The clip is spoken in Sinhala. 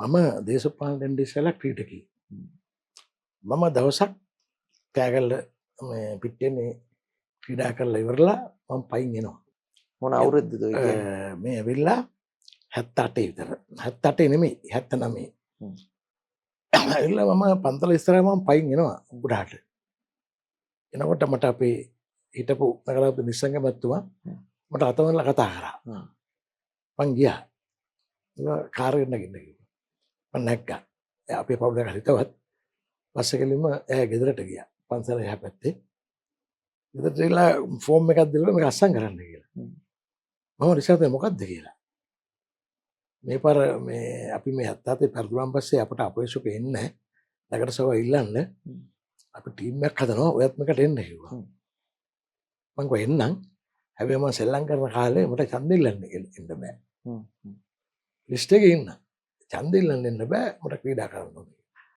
මම දේශපාලනයෙන් ඉස්සෙල්ලා ක්‍රීඩකයෙක්. මම දවසක් කෑගල්ල පිට්ටෙන්නේ ක්‍රීඩා කරලා ඉවරලා මම පයින් එනවා. මොන අවුරුද්දද ඔය කියන්නේ? මේ ඇවිල්ලා 78 විතර. 78 නෙමෙයි 79. ඇවිල්ලා මම පන්තල ඉස්සරහා මම පයින් එනවා උඩහට. එනකොට මට අපේ හිටපු නගරාපති නිස්සංග මැතිතුමා මට අතවරලා කතා කරා. මං ගියා. කාර් එකට නැගින්න කිව්වා. මම නැග්ගා. අපේ පවුලේ හිතවත් බස් එකෙලින්ම එයා ගෙදරට ගියා. පන්සල එහා පැත්තේ. ගෙදරට ගිහලා ෆෝම් එකක් දීලා මේක අස්සම් කරන්න කියලා. මම රිසර්ච් මොකක්ද කියලා. මේ පාර මේ අපි මේ 77 පෙරදුරන් පස්සේ අපට අපේක්ෂක එන්නේ නගර සභාව ඉල්ලන්න අපි ටීම් එකක් හදනවා ඔයත් මේකට එන්න කිව්වා. මං කිව්වා එන්නම්. හැබැයි මම සෙල්ලම් කරන කාලේ මට ඡන්දෙ ඉල්ලන්න එන්න බෑ. ලිස්ට් එකේ ඉන්න. ඡන්දෙ ඉල්ලන්න එන්න බෑ මට ක්‍රීඩා කරන්න ඕනේ.